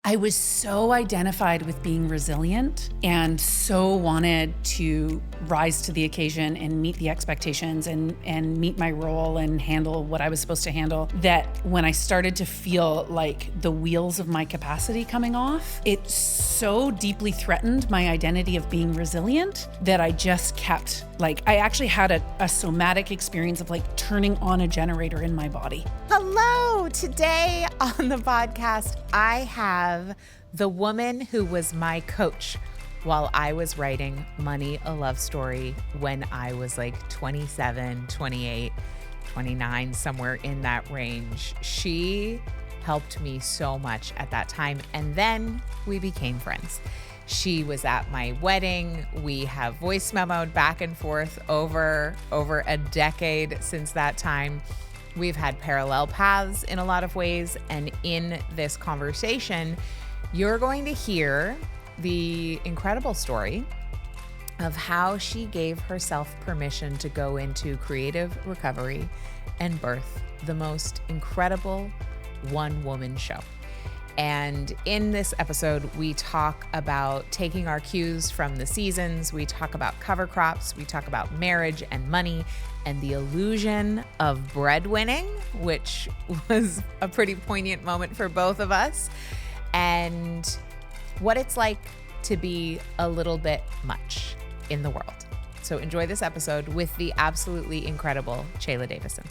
I was so identified with being resilient and so wanted to rise to the occasion and meet the expectations and meet my role and handle what I was supposed to handle, that when I started to feel like the wheels of my capacity coming off, it so deeply threatened my identity of being resilient that I just kept, I actually had a somatic experience of turning on a generator in my body. Hello. Today on the podcast, I have the woman who was my coach while I was writing Money, a Love Story when I was 27, 28, 29, somewhere in that range. She helped me so much at that time. And then we became friends. She was at my wedding. We have voice memoed back and forth over a decade since that time. We've had parallel paths in a lot of ways. And in this conversation, you're going to hear the incredible story of how she gave herself permission to go into creative recovery and birth the most incredible one-woman show. And in this episode, we talk about taking our cues from the seasons. We talk about cover crops. We talk about marriage and money and the illusion of breadwinning, which was a pretty poignant moment for both of us, and what it's like to be a little bit much in the world. So enjoy this episode with the absolutely incredible Chela Davison.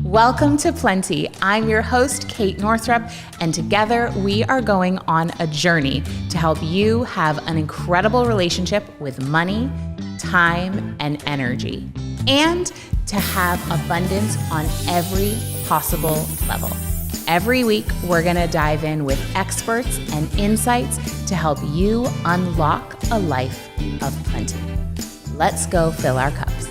Welcome to Plenty. I'm your host, Kate Northrup, and together we are going on a journey to help you have an incredible relationship with money, time, and energy, and to have abundance on every possible level. Every week, we're going to dive in with experts and insights to help you unlock a life of plenty. Let's go fill our cups.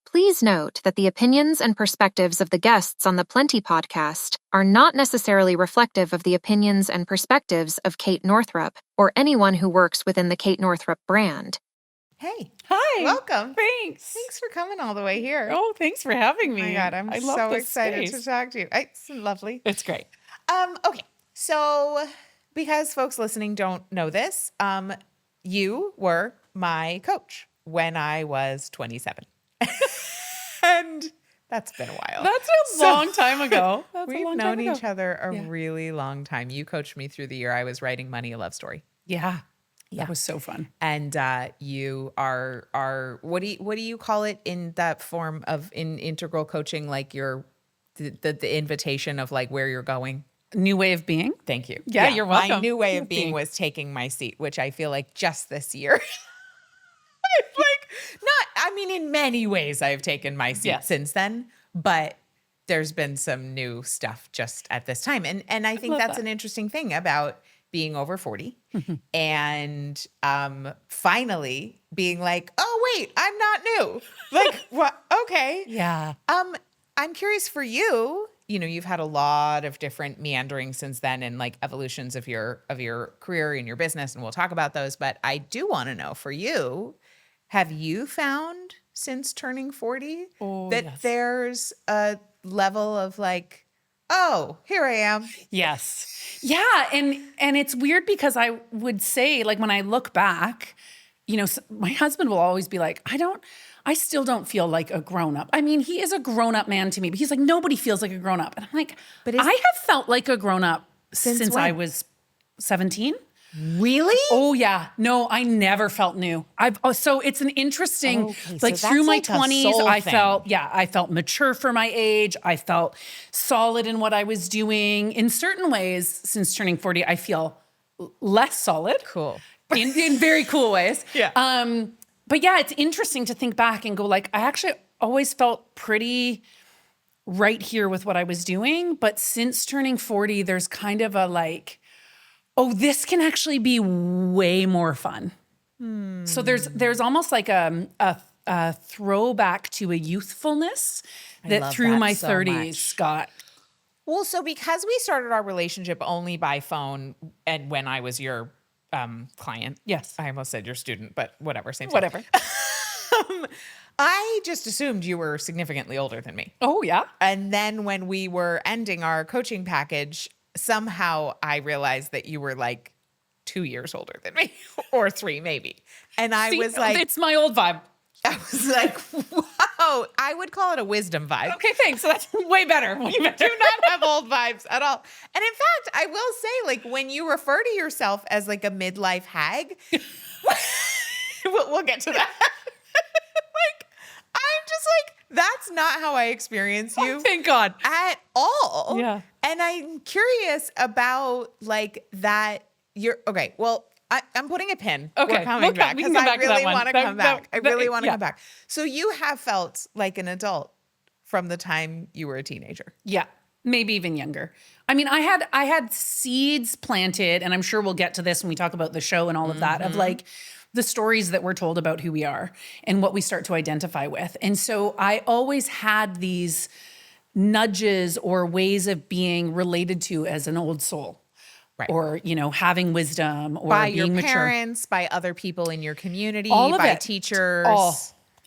Please note that the opinions and perspectives of the guests on the Plenty podcast are not necessarily reflective of the opinions and perspectives of Kate Northrup or anyone who works within the Kate Northrup brand. Hey. Hi. Welcome. Thanks. Thanks for coming all the way here. Oh, thanks for having me. Oh my God, I'm so excited to talk to you. It's lovely. It's great. Okay. So because folks listening don't know this, you were my coach when I was 27. And that's been a while. That's a long time ago. We've known each other a really long time. You coached me through the year I was writing Money, a Love Story. Yeah. That was so fun. And you are what do you call it in that form of in integral coaching, like your the invitation of where you're going? New way of being. Thank you. Yeah, you're welcome. My new way of being was taking my seat, which I feel like just this year. In many ways I've taken my seat since then, but there's been some new stuff just at this time. And I think that's an interesting thing about being over 40 and finally being oh, wait, I'm not new. What? Okay. Yeah. I'm curious for you, you've had a lot of different meanderings since then and evolutions of your career and your business, and we'll talk about those. But I do want to know for you, have you found since turning 40 that there's a level of oh, here I am? Yes. Yeah. And it's weird because I would say, when I look back, my husband will always be I still don't feel like a grown-up. I mean, he is a grown-up man to me, but he's nobody feels like a grown-up. And I'm but I have felt like a grown-up since I was 17. Really? Oh yeah. No, I never felt new. So it's an interesting, through my 20s, I felt mature for my age. I felt solid in what I was doing. In certain ways, since turning 40, I feel less solid. Cool. In very cool ways. Yeah. But yeah, it's interesting to think back and go I actually always felt pretty right here with what I was doing. But since turning 40, there's kind of a oh, this can actually be way more fun. So there's almost a throwback to a youthfulness that through my 30s got. Well, so because we started our relationship only by phone and when I was your client. Yes. I almost said your student, but whatever, same thing. Whatever. I just assumed you were significantly older than me. Oh, yeah. And then when we were ending our coaching package, somehow I realized that you were like 2 years older than me or 3 maybe. And I was like, it's my old vibe. I was like, wow, I would call it a wisdom vibe. Okay, thanks. So that's way better. Way You better. do not have old vibes at all. And in fact, I will say, like, when you refer to yourself as like a midlife hag, we'll get to that. Like, I'm just like, that's not how I experience you. Oh, thank God. At all. Yeah. And I'm curious about like that. Okay. Well, I'm putting a pin. Okay, We're coming back we can because come I back to that really one. want to That- come back. I that- really want to yeah. come back. So you have felt like an adult from the time you were a teenager. Yeah, maybe even younger. I mean, I had seeds planted, and I'm sure we'll get to this when we talk about the show and all of that, of like the stories that we're told about who we are and what we start to identify with. And so I always had these nudges or ways of being related to as an old soul. Right. Or, having wisdom or By being your mature. parents, by other people in your community, All of by it. teachers.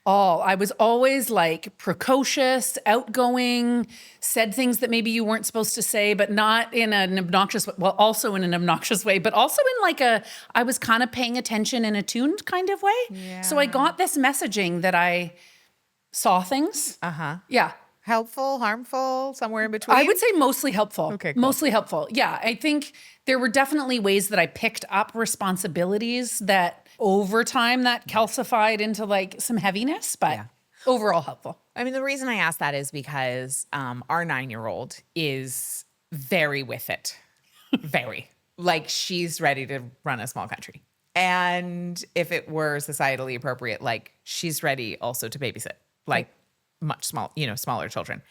All. I was always like precocious, outgoing, said things that maybe you weren't supposed to say, but not in an obnoxious way. Well, also in an obnoxious way, but also in like I was kind of paying attention in a tuned kind of way. Yeah. So I got this messaging that I saw things. Uh-huh. Yeah. Helpful, harmful, somewhere in between? I would say mostly helpful. Okay, cool. Mostly helpful. Yeah. I think there were definitely ways that I picked up responsibilities that over time that calcified into like some heaviness, but overall helpful. I mean, the reason I ask that is because our 9-year-old is very with it. Very. Like she's ready to run a small country. And if it were societally appropriate, like she's ready also to babysit. Like much smaller children.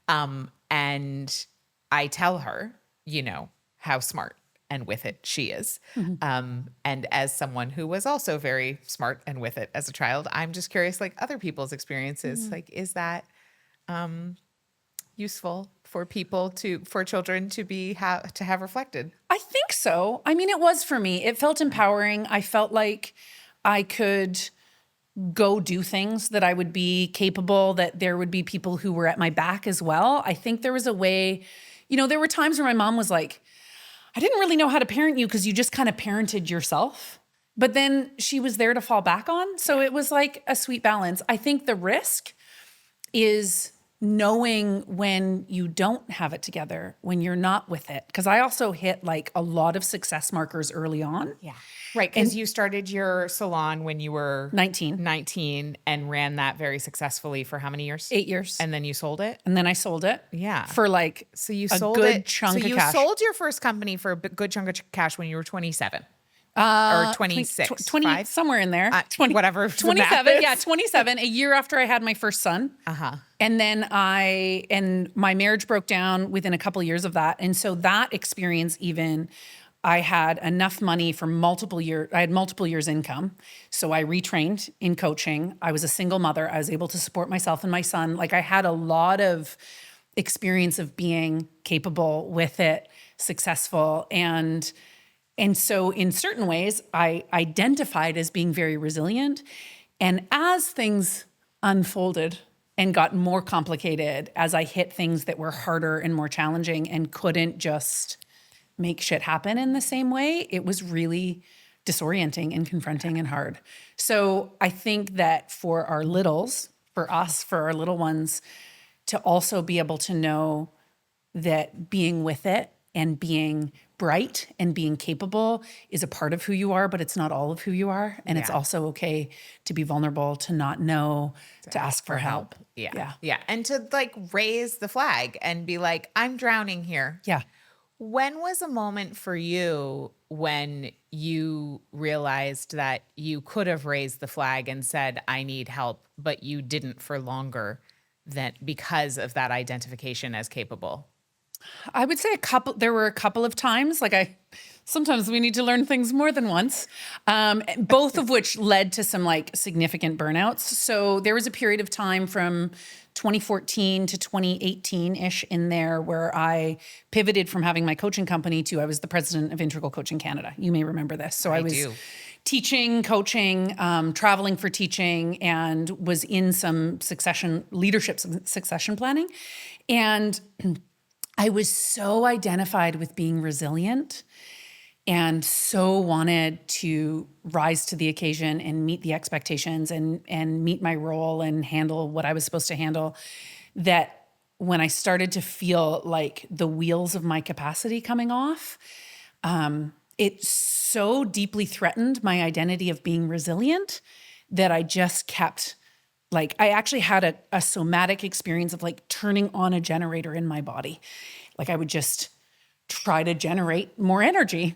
And I tell her, how smart and with it she is. And as someone who was also very smart and with it as a child, I'm just curious, like other people's experiences, like, is that useful for children to have reflected? I think so. I mean, it was for me. It felt empowering. I felt like I could go do things, that I would be capable, that there would be people who were at my back as well. I think there was a way, there were times where my mom was like, I didn't really know how to parent you because you just kind of parented yourself. But then she was there to fall back on. So it was like a sweet balance. I think the risk is knowing when you don't have it together, when you're not with it. Because I also hit like a lot of success markers early on. Yeah. Right. Because you started your salon when you were 19 and ran that very successfully for how many years? 8 years. And then you sold it? And then I sold it. Yeah. For like So you a sold good it. chunk so of you cash. sold your first company for a good chunk of cash when you were 27. Or 26. 20, 5? somewhere in there. 20, whatever. the math 27. is. Yeah, 27. A year after I had my first son. And then my marriage broke down within a couple of years of that. And so that experience even, I had enough money for multiple years. I had multiple years income. So I retrained in coaching. I was a single mother. I was able to support myself and my son. Like I had a lot of experience of being capable with it, successful. And so in certain ways, I identified as being very resilient. And as things unfolded and got more complicated, as I hit things that were harder and more challenging and couldn't just make shit happen in the same way, it was really disorienting and confronting and hard. So I think that for our littles, for us, for our little ones, to also be able to know that being with it and being bright and being capable is a part of who you are, but it's not all of who you are. And it's also okay to be vulnerable, to not know, to ask for help. Yeah. And to like raise the flag and be like, I'm drowning here. Yeah. When was a moment for you when you realized that you could have raised the flag and said, I need help, but you didn't for longer because of that identification as capable? I would say there were a couple of times, sometimes we need to learn things more than once, both of which led to some like significant burnouts. So there was a period of time from 2014 to 2018-ish in there where I pivoted from having my coaching company to I was the president of Integral Coaching Canada. You may remember this. So I was teaching, coaching, traveling for teaching, and was in some leadership succession planning. And I was so identified with being resilient and so wanted to rise to the occasion and meet the expectations and meet my role and handle what I was supposed to handle, that when I started to feel like the wheels of my capacity coming off, it so deeply threatened my identity of being resilient that I just kept, like, I actually had a somatic experience of like turning on a generator in my body. Like I would just try to generate more energy.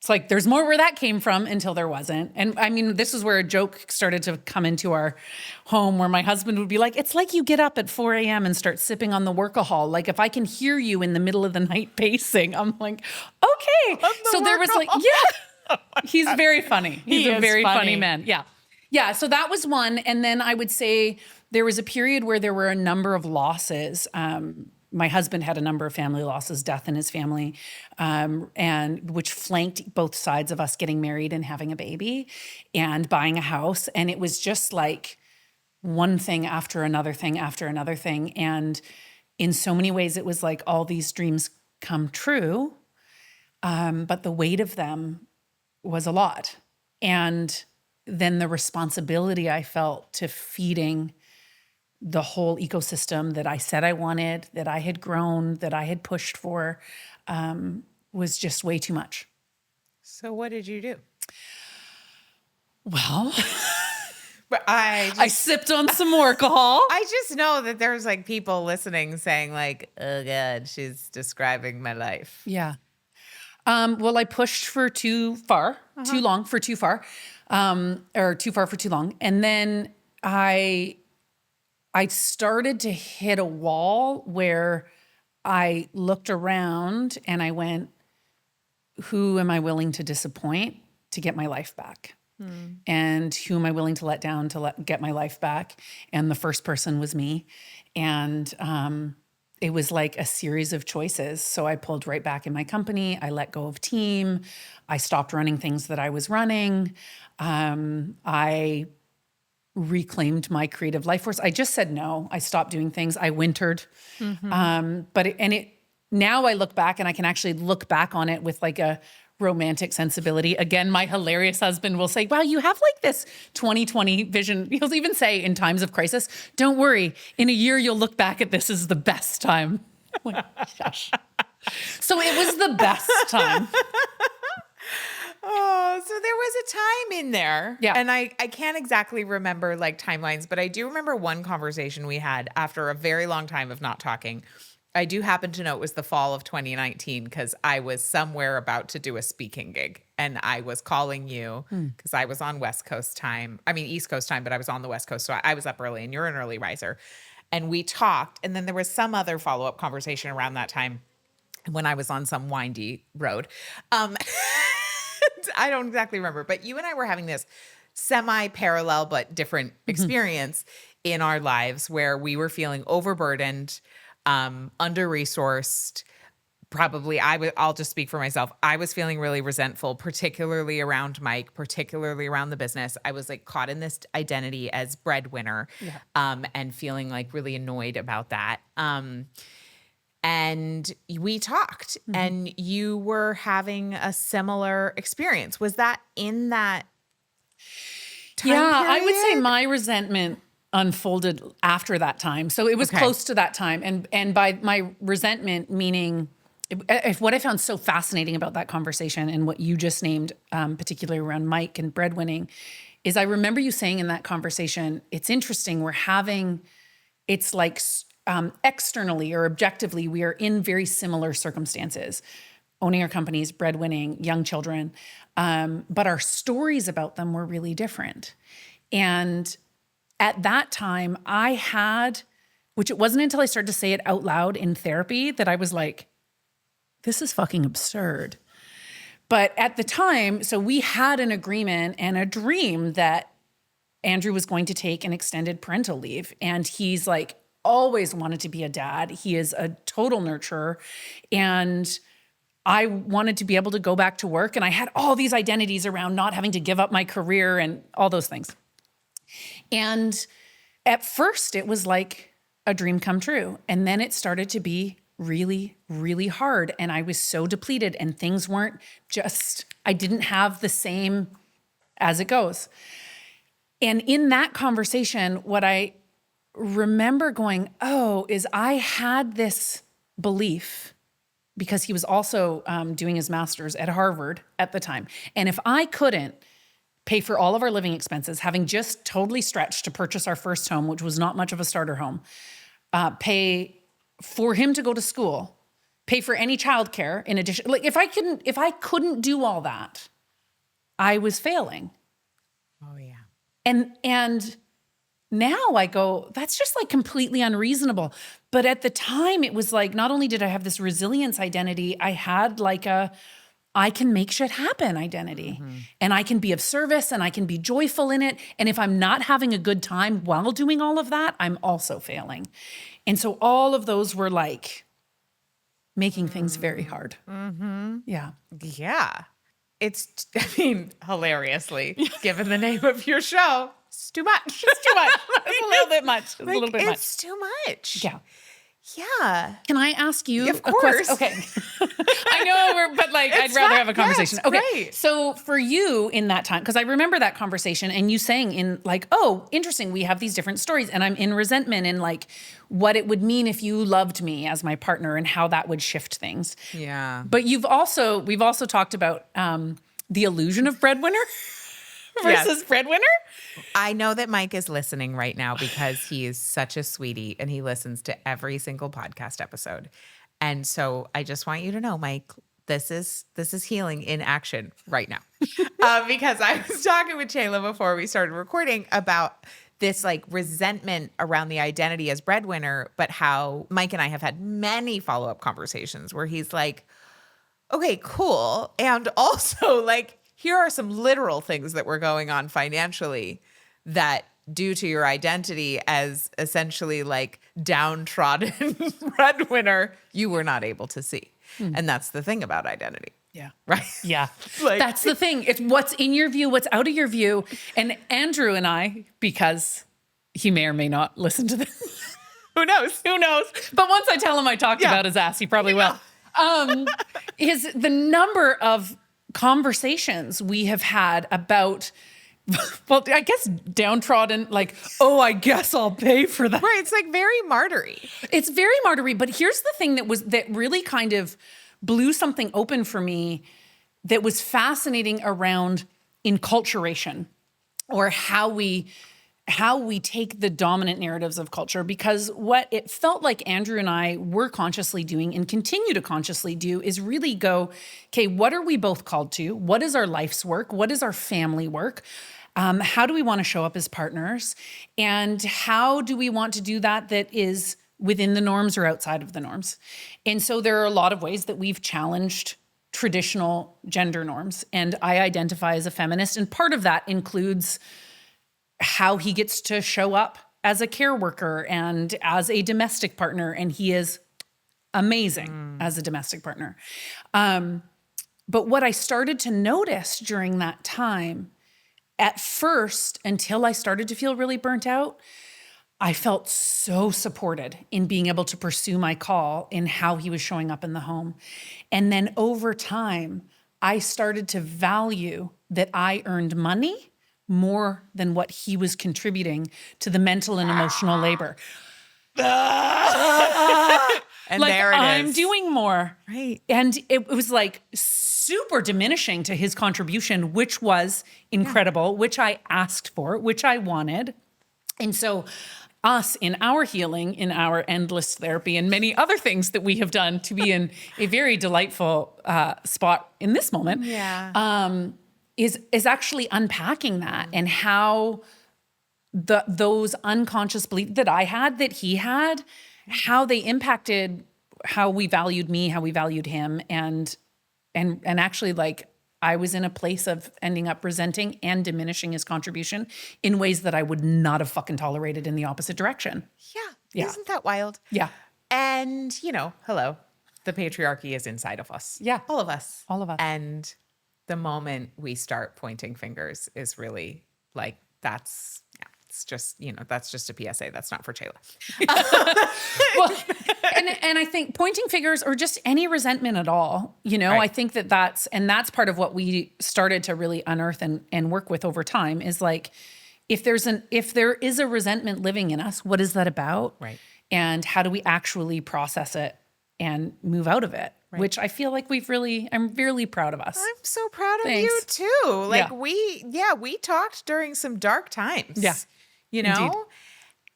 It's like, there's more where that came from until there wasn't. And I mean, this is where a joke started to come into our home where my husband would be like, it's like you get up at 4 a.m. and start sipping on the workahol. Like if I can hear you in the middle of the night pacing, I'm like, okay. So there was like, yeah, he's very funny. He's a very funny man. Yeah. Yeah. So that was one. And then I would say there was a period where there were a number of losses. My husband had a number of family losses, death in his family, and which flanked both sides of us getting married and having a baby and buying a house. And it was just like one thing after another thing after another thing. And in so many ways, it was like all these dreams come true, but the weight of them was a lot. And then the responsibility I felt to feeding the whole ecosystem that I said I wanted, that I had grown, that I had pushed for, was just way too much. So what did you do? Well, But I sipped on some alcohol. I just know that there's like people listening saying like, oh God, she's describing my life. Yeah. Well, I pushed for too far, too long for too far, or too far for too long. And then I started to hit a wall where I looked around and I went, who am I willing to disappoint to get my life back? And who am I willing to let down to get my life back? And the first person was me. And it was like a series of choices. So I pulled right back in my company. I let go of team. I stopped running things that I was running. I reclaimed my creative life force. I just said no. I stopped doing things. I wintered. Now I look back and I can actually look back on it with like a romantic sensibility. Again, my hilarious husband will say, wow, you have like this 2020 vision. He'll even say in times of crisis, don't worry, in a year you'll look back at this as the best time. Like, gosh. So it was the best time. Oh, so there was a time in there. Yeah. And I can't exactly remember like timelines, but I do remember one conversation we had after a very long time of not talking. I do happen to know it was the fall of 2019 because I was somewhere about to do a speaking gig and I was calling you because I was on West Coast time. I mean, East Coast time, but I was on the West Coast. So I was up early and you're an early riser. And we talked. And then there was some other follow-up conversation around that time when I was on some windy road. I don't exactly remember, but you and I were having this semi-parallel but different experience in our lives where we were feeling overburdened, under-resourced. Probably, I'll just speak for myself. I was feeling really resentful, particularly around Mike, particularly around the business. I was like caught in this identity as breadwinner, and feeling like really annoyed about that. And we talked and you were having a similar experience. Was that in that time period? I would say my resentment unfolded after that time. So it was close to that time. And by my resentment, meaning if what I found so fascinating about that conversation and what you just named, particularly around Mike and breadwinning, is I remember you saying in that conversation, it's interesting, it's like externally or objectively, we are in very similar circumstances, owning our companies, breadwinning, young children, but our stories about them were really different. And at that time which it wasn't until I started to say it out loud in therapy that I was like, this is fucking absurd. But at the time, so we had an agreement and a dream that Andrew was going to take an extended parental leave. And he's like, always wanted to be a dad. He is a total nurturer. And I wanted to be able to go back to work. And I had all these identities around not having to give up my career and all those things. And at first it was like a dream come true. And then it started to be really, really hard. And I was so depleted and things weren't I didn't have the same as it goes. And in that conversation, what I remember going, is I had this belief because he was also doing his master's at Harvard at the time. And if I couldn't pay for all of our living expenses, having just totally stretched to purchase our first home, which was not much of a starter home, pay for him to go to school, pay for any childcare in addition. Like if I couldn't do all that, I was failing. Oh yeah. And now I go, that's just like completely unreasonable. But at the time it was like, not only did I have this resilience identity, I had like I can make shit happen identity. Mm-hmm. And I can be of service and I can be joyful in it. And if I'm not having a good time while doing all of that, I'm also failing. And so all of those were like making things very hard. Mm-hmm. Yeah. Yeah. It's, hilariously, given the name of your show, it's too much. It's too much. It's a little bit much. It's a little bit much. It's too much. Yeah. Yeah. Can I ask you of course. Okay. I know, but I'd rather have a conversation. Yeah, okay. Great. So for you in that time, because I remember that conversation and you saying in interesting, we have these different stories and I'm in resentment and what it would mean if you loved me as my partner and how that would shift things. Yeah. But we've also talked about the illusion of breadwinner versus breadwinner. I know that Mike is listening right now because he is such a sweetie and he listens to every single podcast episode. And so I just want you to know, Mike, this is healing in action right now. Because I was talking with Chela before we started recording about this resentment around the identity as breadwinner, but how Mike and I have had many follow-up conversations where he's like, okay, cool. And also here are some literal things that were going on financially that due to your identity as essentially downtrodden breadwinner, you were not able to see. And that's the thing about identity. Yeah. Right? Yeah. That's the thing. It's what's in your view, what's out of your view. And Andrew and I, because he may or may not listen to this. Who knows? But once I tell him I talked about his ass, he probably will. The number of conversations we have had about, well, I guess downtrodden, I guess I'll pay for that. Right. It's very martyry. It's very martyry. But here's the thing that really kind of blew something open for me that was fascinating around enculturation, or how we take the dominant narratives of culture, because what it felt like Andrew and I were consciously doing and continue to consciously do is really go, okay, what are we both called to? What is our life's work? What is our family work? How do we want to show up as partners? And how do we want to do that is within the norms or outside of the norms? And so there are a lot of ways that we've challenged traditional gender norms. And I identify as a feminist. And part of that includes how he gets to show up as a care worker and as a domestic partner. And he is amazing as a domestic partner. But what I started to notice during that time, at first, until I started to feel really burnt out, I felt so supported in being able to pursue my call in how he was showing up in the home. And then over time, I started to value that I earned money more than what he was contributing to the mental and emotional labor. And there it is. I'm doing more. Right. And it was super diminishing to his contribution, which was incredible, which I asked for, which I wanted. And so us in our healing, in our endless therapy, and many other things that we have done to be in a very delightful spot in this moment, is actually unpacking that and how those unconscious beliefs that I had, that he had, how they impacted how we valued me, how we valued him, and actually I was in a place of ending up resenting and diminishing his contribution in ways that I would not have fucking tolerated in the opposite direction. Yeah. Isn't that wild? Yeah. And, hello, the patriarchy is inside of us. Yeah. All of us. And the moment we start pointing fingers is really it's It's just, that's just a PSA. That's not for Chela. Well, and I think pointing fingers or just any resentment at all, Right. I think that's part of what we started to really unearth and work with over time is like, if there is a resentment living in us, what is that about? Right. And how do we actually process it and move out of it? Right. Which I feel like I'm really proud of us. I'm so proud of Thanks. you too. Like Yeah. we talked during some dark times. Yeah. Indeed.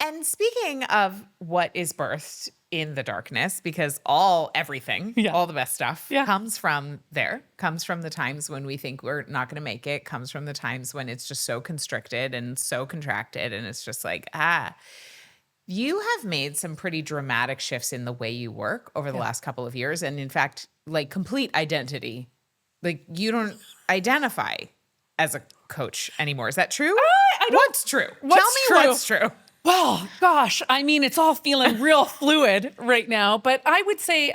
And speaking of what is birthed in the darkness, because everything, Yeah. all the best stuff Yeah. comes from the times when we think we're not going to make it, comes from the times when it's just so constricted and so contracted. And it's just like, you have made some pretty dramatic shifts in the way you work over the last couple of years. And in fact, like complete identity, like you don't identify as a coach anymore. Is that true? What's true? Tell me what's true. Well, gosh, I mean, it's all feeling real fluid right now, but I would say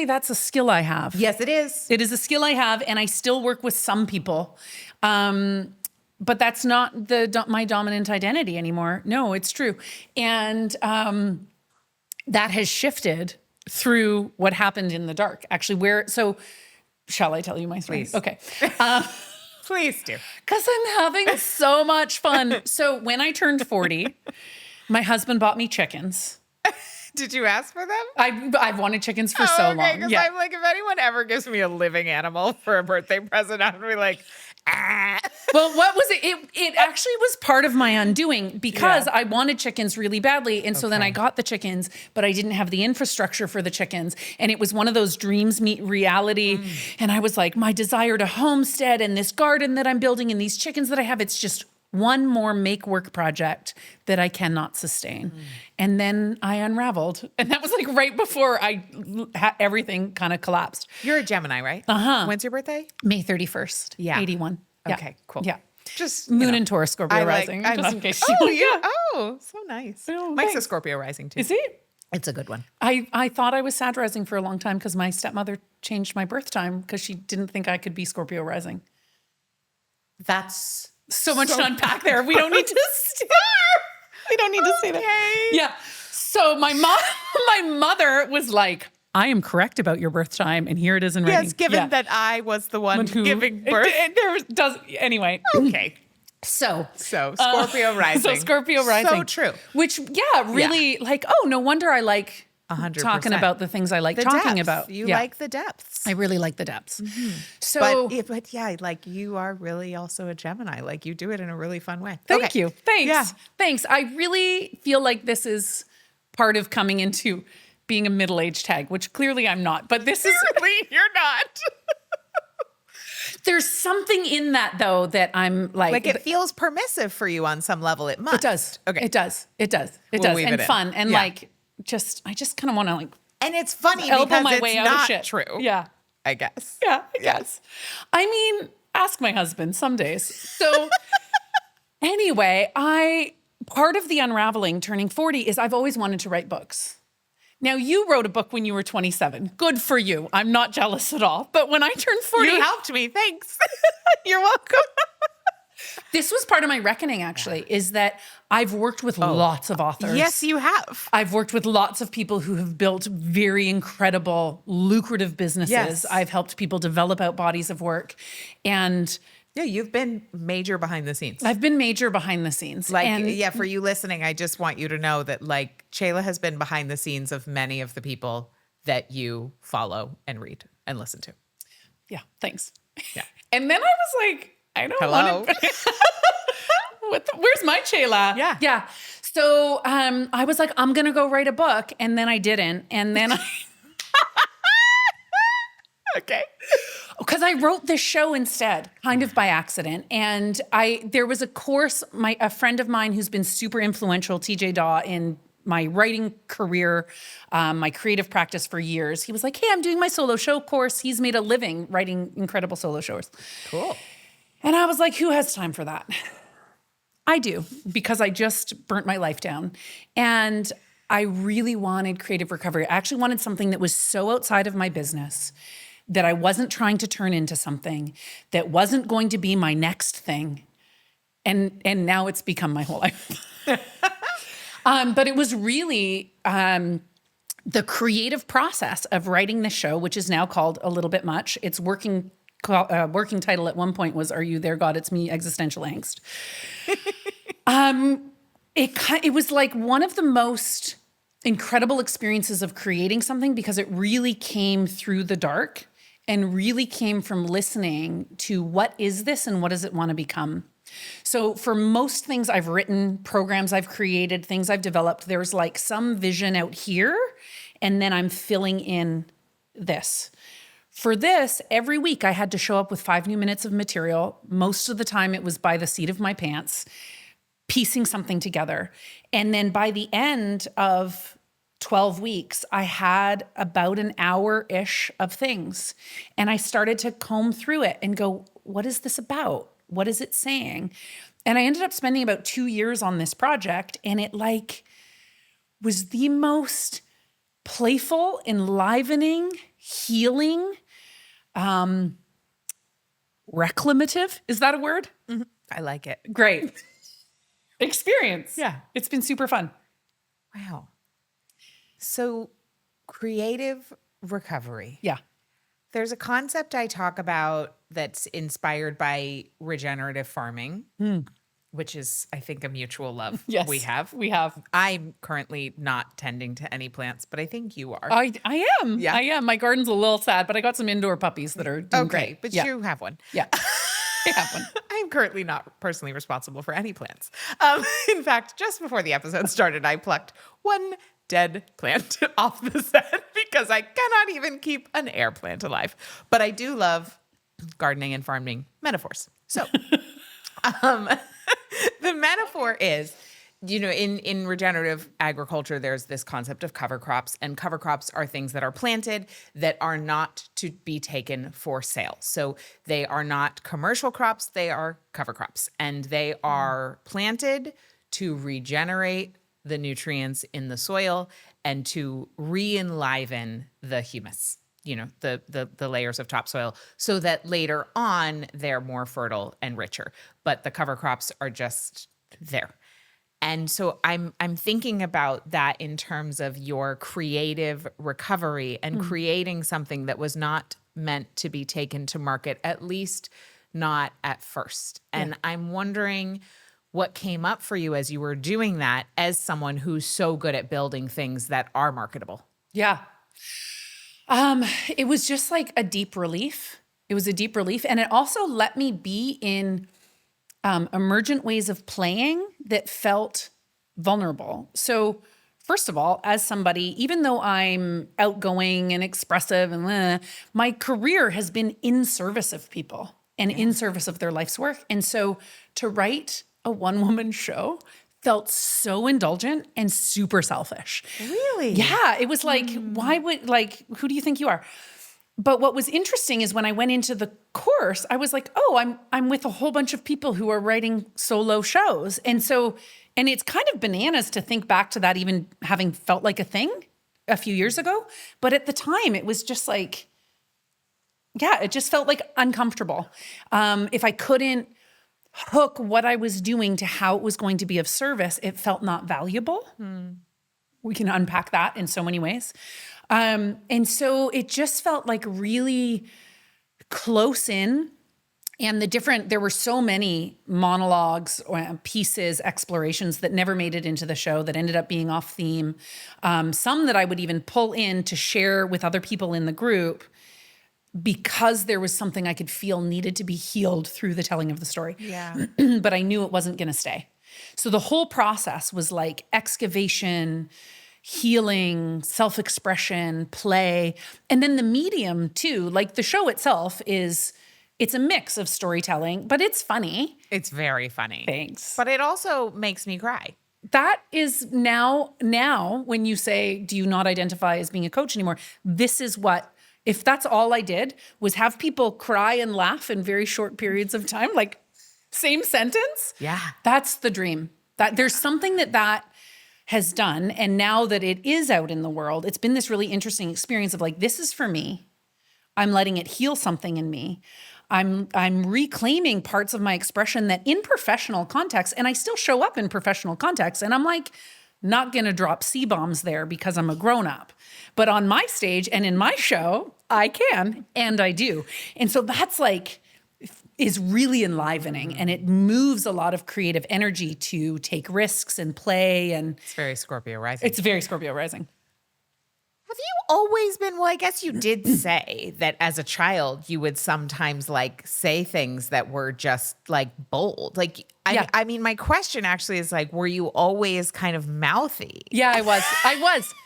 that's a skill I have. Yes, it is. It is a skill I have, and I still work with some people. But that's not my dominant identity anymore. No, it's true. And that has shifted through what happened in the dark. Actually, so shall I tell you my story? Please. Okay. Please do. Because I'm having so much fun. So when I turned 40, my husband bought me chickens. Did you ask for them? I've wanted chickens for so long. Because Yeah. I'm like, if anyone ever gives me a living animal for a birthday present, I'm gonna be like, Well, what was it? It actually was part of my undoing because Yeah. I wanted chickens really badly. And so then Okay. I got the chickens, but I didn't have the infrastructure for the chickens. And it was one of those dreams meet reality. And I was like, my desire to homestead and this garden that I'm building and these chickens that I have, it's just one more make work project that I cannot sustain. And then I unraveled. And that was like right before everything kind of collapsed. You're a Gemini, right? Uh-huh. When's your birthday? May 31st, Yeah. 81. Yeah. Okay, cool. Yeah. Just Moon and Taurus, Scorpio rising. Just in case you so nice. Oh, Mike's a thanks. Scorpio rising too. Is he? It's a good one. I thought I was Sag rising for a long time because my stepmother changed my birth time because she didn't think I could be Scorpio rising. That's So much to unpack there. We don't need to we don't need to say that. Yeah. So my mother was like, I am correct about your birth time, and here it is in writing. Yes, given Yeah. that I was the one giving birth. Anyway. Okay. So Scorpio rising. So Scorpio rising. So true. Which, really, like, oh, no wonder I like 100%. talking about the things I like The talking depths. about. You Yeah. like the depths. I really like the depths. So But yeah, like you are really also a Gemini. Like you do it in a really fun way. thank Okay. you. Thanks. Yeah. Thanks. I really feel like this is part of coming into being a middle-aged hag, which clearly I'm not. But this is Clearly, you're not. there's something in that though that I'm like Like it feels permissive for you on some level. It must. it does. Okay. It does. It does. It We'll does. weave And it in. fun. And Yeah. like I just kind of want to like And it's funny elbow because my it's way out of not shit. true. Yeah. I guess. Yeah, I guess. I mean, ask my husband some days. So anyway, part of the unraveling turning 40 is I've always wanted to write books. Now, you wrote a book when you were 27. Good for you. I'm not jealous at all. But when I turned 40, You helped me. Thanks. you're welcome. This was part of my reckoning, actually, is that I've worked with lots of authors. Yes, you have. I've worked with lots of people who have built very incredible, lucrative businesses. Yes. I've helped people develop out bodies of work. And Yeah, you've been major behind the scenes. I've been major behind the scenes. Like, and yeah, for you listening, I just want you to know that like Chela has been behind the scenes of many of the people that you follow and read and listen to. yeah, thanks. Yeah. And then I was like, I don't Hello. want to. Where's my Chela? Yeah. Yeah. So I was like, I'm going to go write a book. And then I didn't. And then Okay. because I wrote this show instead, kind of by accident. And there was a course, a friend of mine who's been super influential, TJ Daw, in my writing career, my creative practice for years. He was like, hey, I'm doing my solo show course. He's made a living writing incredible solo shows. Cool. And I was like, who has time for that? I do, because I just burnt my life down. And I really wanted creative recovery. I actually wanted something that was so outside of my business that I wasn't trying to turn into something, that wasn't going to be my next thing, And now it's become my whole life. But it was really the creative process of writing the show, which is now called A Little Bit Much. Its working title at one point was "Are You There, God? It's Me, Existential Angst." It was like one of the most incredible experiences of creating something because it really came through the dark and really came from listening to what is this and what does it want to become. So for most things I've written, programs I've created, things I've developed, there's like some vision out here, and then I'm filling in this. For this, every week I had to show up with 5 new minutes of material. Most of the time it was by the seat of my pants, piecing something together. And then by the end of 12 weeks, I had about an hour-ish of things. And I started to comb through it and go, what is this about? What is it saying? And I ended up spending about 2 years on this project, and it like was the most playful, enlivening, healing, reclamative. Is that a word? Mm-hmm. I like it. Great. Experience. Yeah. It's been super fun. Wow. So creative recovery. Yeah. There's a concept I talk about that's inspired by regenerative farming, which is, I think, a mutual love we have. We have. I'm currently not tending to any plants, but I think you are. I am. Yeah. I am. My garden's a little sad, but I got some indoor puppies that are doing great. But yeah. you have one. Yeah. I have one. I'm currently not personally responsible for any plants. In fact, just before the episode started, I plucked one dead plant off the set because I cannot even keep an air plant alive. But I do love gardening and farming metaphors. So the metaphor is, in regenerative agriculture, there's this concept of cover crops, and cover crops are things that are planted that are not to be taken for sale. So they are not commercial crops, they are cover crops, and they are planted to regenerate the nutrients in the soil and to re-enliven the humus, the layers of topsoil, so that later on they're more fertile and richer. But the cover crops are just there. And so I'm thinking about that in terms of your creative recovery and creating something that was not meant to be taken to market, at least not at first. And I'm wondering what came up for you as you were doing that as someone who's so good at building things that are marketable. Yeah. It was just like a deep relief. It was a deep relief. And it also let me be in emergent ways of playing that felt vulnerable. So first of all, as somebody, even though I'm outgoing and expressive and my career has been in service of people and in service of their life's work. And so to write a one-woman show felt so indulgent and super selfish. Really? Yeah. It was like, why would, who do you think you are? But what was interesting is when I went into the course, I was like, oh, I'm with a whole bunch of people who are writing solo shows. And it's kind of bananas to think back to that even having felt like a thing a few years ago. But at the time, it was just like, it just felt like uncomfortable. If I couldn't hook what I was doing to how it was going to be of service, it felt not valuable. We can unpack that in so many ways. And so it just felt like really close in, and there were so many monologues or pieces, explorations that never made it into the show that ended up being off theme. Some that I would even pull in to share with other people in the group because there was something I could feel needed to be healed through the telling of the story. Yeah. But I knew it wasn't going to stay. So the whole process was like excavation, healing, self-expression, play, and then the medium too. Like the show itself it's a mix of storytelling, but it's funny. It's very funny. Thanks. But it also makes me cry. That is now when you say, do you not identify as being a coach anymore? This is what, if that's all I did was have people cry and laugh in very short periods of time, like same sentence. Yeah. That's the dream. That there's something that has done. And now that it is out in the world, it's been this really interesting experience of like, this is for me. I'm letting it heal something in me. I'm reclaiming parts of my expression that in professional context, and I still show up in professional context, and I'm like, not going to drop C-bombs there because I'm a grown-up. But on my stage and in my show, I can, and I do. And so that's like, is really enlivening, and it moves a lot of creative energy to take risks and play. And It's very Scorpio rising. it's very Scorpio rising. Have you always been, well, I guess you did say that as a child, you would sometimes like say things that were just like bold. Like, Yeah. I mean, my question actually is like, were you always kind of mouthy? Yeah, I was.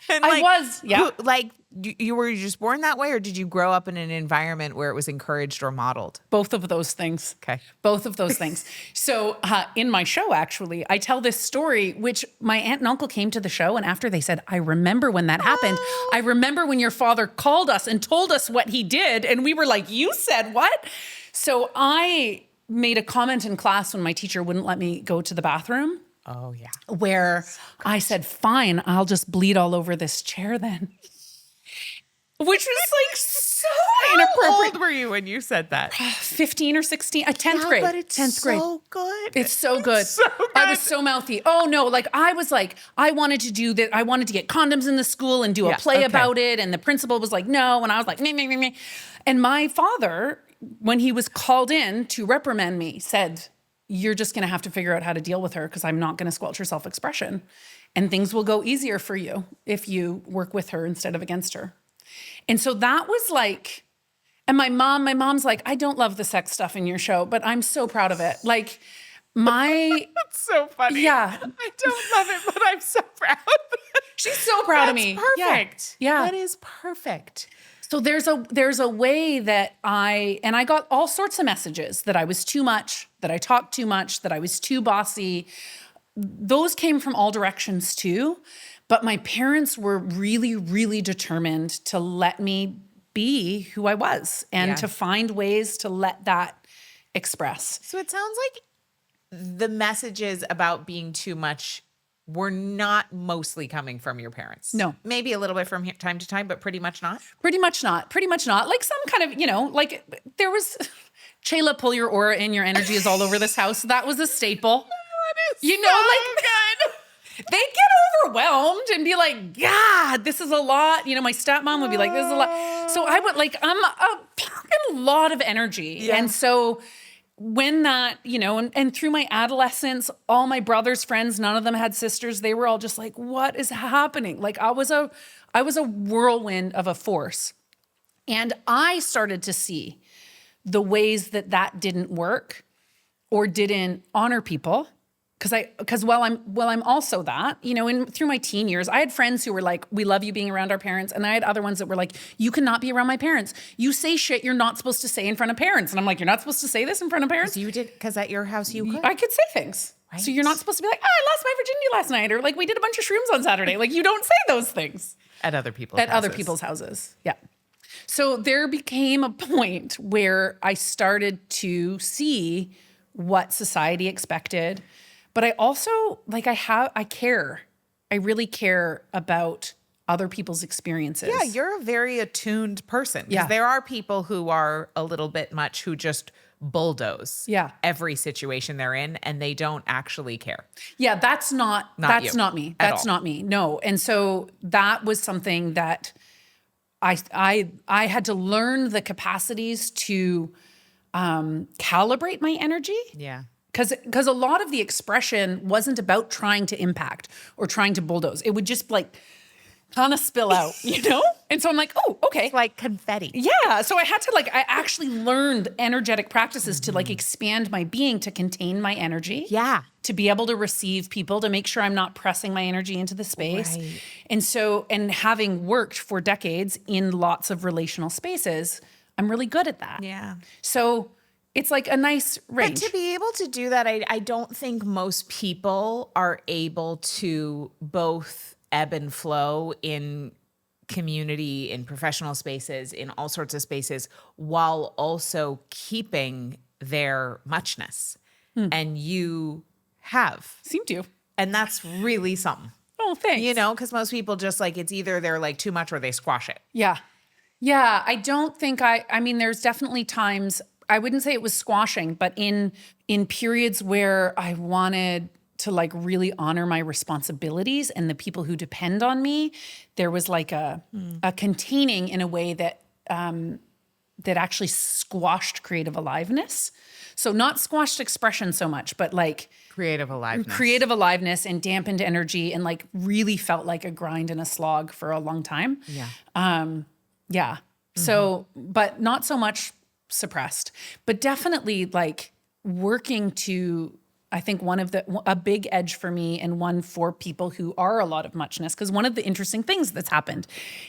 And, I like, was. Yeah. Like, you were just born that way, or did you grow up in an environment where it was encouraged or modeled? Both of those things. Okay. Both of those things. So in my show, actually, I tell this story, which my aunt and uncle came to the show, and after they said, I remember when that happened. I remember when your father called us and told us what he did. And we were like, you said what? So I made a comment in class when my teacher wouldn't let me go to the bathroom. Oh, yeah. Where I said, fine, I'll just bleed all over this chair then. Which was like so inappropriate. How old were you when you said that? 15 or 16, 10th grade. But it's 10th grade. so good. It's so good. So good. I was so mouthy. Oh no, like I was like, I wanted to do that. I wanted to get condoms in the school and do a play about it. And the principal was like, no. And I was like, me. And my father, when he was called in to reprimand me, said, you're just going to have to figure out how to deal with her because I'm not going to squelch her self-expression. And things will go easier for you if you work with her instead of against her. And so that was like, and my mom's like, I don't love the sex stuff in your show, but I'm so proud of it. Like That's so funny. Yeah. I don't love it, but I'm so proud. She's so proud of me. Perfect. Yeah. That is perfect. So there's a way that I got all sorts of messages that I was too much, that I talked too much, that I was too bossy. Those came from all directions too. But my parents were really, really determined to let me be who I was and to find ways to let that express. So it sounds like the messages about being too much were not mostly coming from your parents. No. Maybe a little bit from time to time, but pretty much not. Pretty much not. Like some kind of, like there was, Chela, pull your aura in, your energy is all over this house. That was a staple. That is so good. They'd get overwhelmed and be like, God, this is a lot. My stepmom would be like, this is a lot. So I would I'm a fucking lot of energy. Yeah. And so when that, and through my adolescence, all my brother's friends, none of them had sisters. They were all just like, what is happening? Like I was a whirlwind of a force. And I started to see the ways that didn't work or didn't honor people. Because while I'm also that, through my teen years, I had friends who were like, we love you being around our parents. And I had other ones that were like, you cannot be around my parents. You say shit you're not supposed to say in front of parents. And I'm like, you're not supposed to say this in front of parents? So you did, because at your house you could. I could say things. Right. So you're not supposed to be like, I lost my virginity last night. Or like, we did a bunch of shrooms on Saturday. Like you don't say those things. At other people's houses. Yeah. So there became a point where I started to see what society expected. But I also, I care. I really care about other people's experiences. Yeah, you're a very attuned person. Yeah. There are people who are a little bit much who just bulldoze every situation they're in and they don't actually care. Yeah, that's not me. That's not me. No. And so that was something that I had to learn the capacities to calibrate my energy. Yeah. Because a lot of the expression wasn't about trying to impact or trying to bulldoze. It would just kind of spill out, And so I'm like, oh, okay. It's like confetti. Yeah. So I had to I actually learned energetic practices to expand my being, to contain my energy. Yeah. To be able to receive people, to make sure I'm not pressing my energy into the space. Right. And having worked for decades in lots of relational spaces, I'm really good at that. Yeah. So it's like a nice range. But to be able to do that, I don't think most people are able to both ebb and flow in community, in professional spaces, in all sorts of spaces, while also keeping their muchness. And you have. Seem to. And that's really something. Oh, thanks. Because most people just it's either they're too much or they squash it. Yeah. Yeah, I don't think I mean, there's definitely times, I wouldn't say it was squashing, but in periods where I wanted to like really honor my responsibilities and the people who depend on me, there was like a containing in a way that that actually squashed creative aliveness. So not squashed expression so much, but like Creative aliveness and dampened energy, and like really felt like a grind and a slog for a long time. Yeah. Yeah. So, but not so much suppressed, but definitely like working to, I think a big edge for me and one for people who are a lot of muchness. Because one of the interesting things that's happened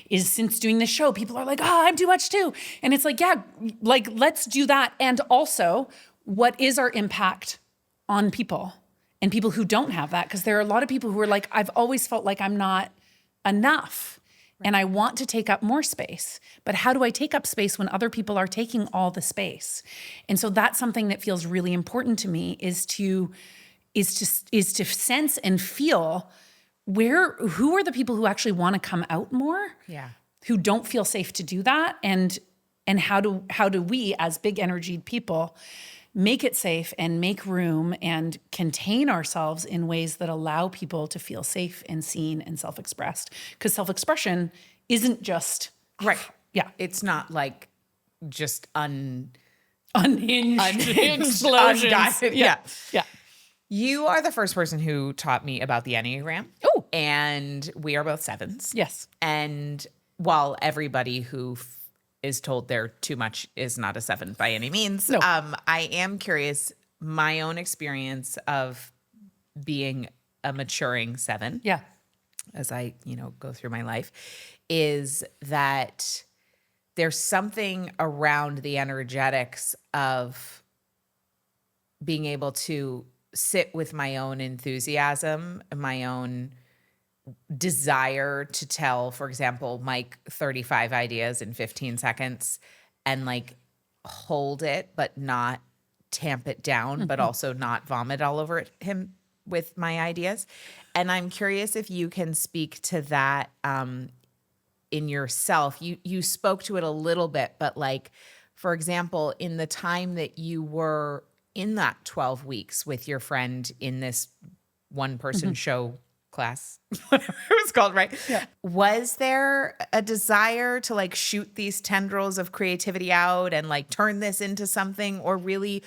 is since doing this show, people are like, oh, I'm too much too. And it's like, yeah, like let's do that. And also, what is our impact on people and people who don't have that? Because there are a lot of people who are like, I've always felt like I'm not enough. And I want to take up more space, but how do I take up space when other people are taking all the space? And so that's something that feels really important to me is to sense and feel who are the people who actually want to come out more, who don't feel safe to do that, and how do we as big energied people make it safe and make room and contain ourselves in ways that allow people to feel safe and seen and self-expressed. Because self-expression isn't just Right. Yeah. It's not like just unhinged explosions. unguided. Yeah. You are the first person who taught me about the Enneagram. Oh. And we are both sevens. Yes. And while everybody who is told they're too much is not a seven by any means, No. I am curious, my own experience of being a maturing seven. Yeah. As I, go through my life, is that there's something around the energetics of being able to sit with my own enthusiasm, my own desire to tell, for example, Mike 35 ideas in 15 seconds and like hold it, but not tamp it down, but also not vomit all over him with my ideas. And I'm curious if you can speak to that in yourself. You spoke to it a little bit, but like, for example, in the time that you were in that 12 weeks with your friend in this one-person show class, whatever it was called, right? Yeah. Was there a desire to like shoot these tendrils of creativity out and like turn this into something, or really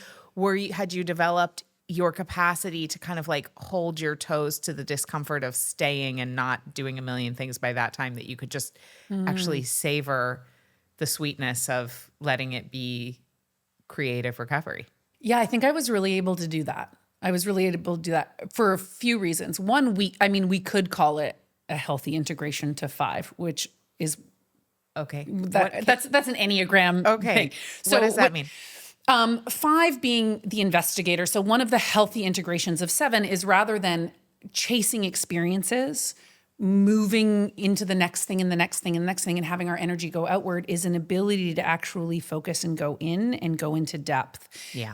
had you developed your capacity to kind of like hold your toes to the discomfort of staying and not doing a million things by that time, that you could just actually savor the sweetness of letting it be creative recovery? Yeah, I think I was really able to do that. I was really able to do that for a few reasons. One, we could call it a healthy integration to 5, which is okay. That's an Enneagram thing. So what does that mean? 5 being the investigator. So one of the healthy integrations of 7 is, rather than chasing experiences, moving into the next thing and the next thing and the next thing and having our energy go outward, is an ability to actually focus and go in and go into depth. Yeah.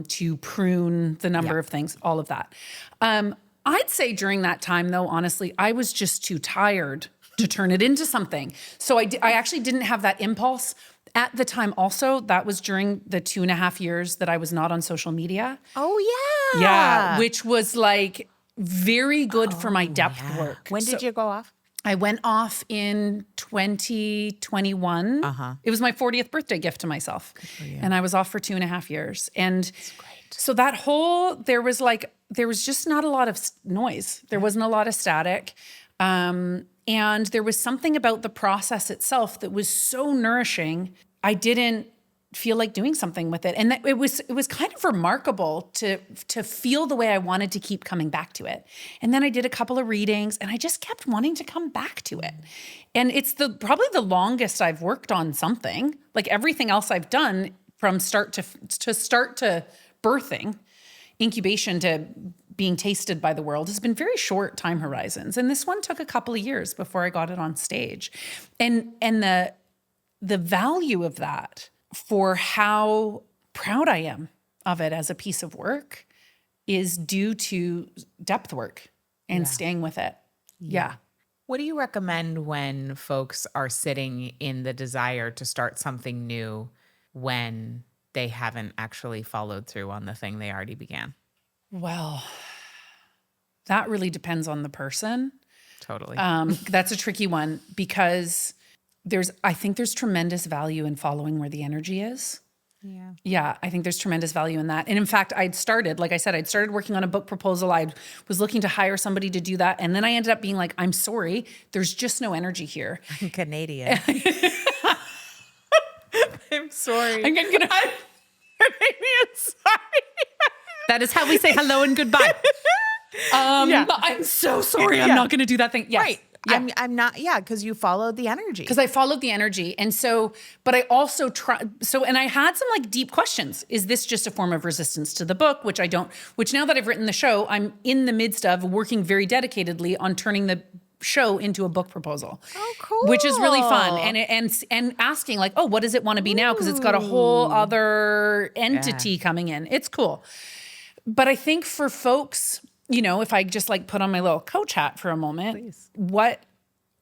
To prune the number of things, all of that. I'd say during that time, though, honestly, I was just too tired to turn it into something. So I actually didn't have that impulse. At the time also, that was during the 2.5 years that I was not on social media. Oh, yeah. Yeah, which was like very good for my depth work. When did you go off? I went off in 2021. It was my 40th birthday gift to myself. And I was off for 2.5 years. And so there was just not a lot of noise. There wasn't a lot of static. And there was something about the process itself that was so nourishing. I didn't feel like doing something with it. And it was kind of remarkable to feel the way I wanted to keep coming back to it. And then I did a couple of readings and I just kept wanting to come back to it. And it's probably the longest I've worked on something. Like everything else I've done from start to birthing, incubation to being tasted by the world, has been very short time horizons. And this one took a couple of years before I got it on stage. And the value of that, for how proud I am of it as a piece of work, is due to depth work and staying with it. Yeah. What do you recommend when folks are sitting in the desire to start something new when they haven't actually followed through on the thing they already began? Well, that really depends on the person. Totally. That's a tricky one because I think there's tremendous value in following where the energy is. Yeah. Yeah, I think there's tremendous value in that. And in fact, like I said, I'd started working on a book proposal. I was looking to hire somebody to do that. And then I ended up being like, I'm sorry, there's just no energy here. I'm Canadian. I'm sorry. I'm sorry. That is how we say hello and goodbye. I'm so sorry. I'm not going to do that thing. Yes. Right. Yeah. I'm not, because you followed the energy. Because I followed the energy. And so, but I also and I had some like deep questions. Is this just a form of resistance to the book, which now that I've written the show, I'm in the midst of working very dedicatedly on turning the show into a book proposal. Oh, cool. Which is really fun. And asking like, oh, what does it want to be now? Because it's got a whole other entity coming in. It's cool. But I think for folks, if I just like put on my little coach hat for a moment, Please.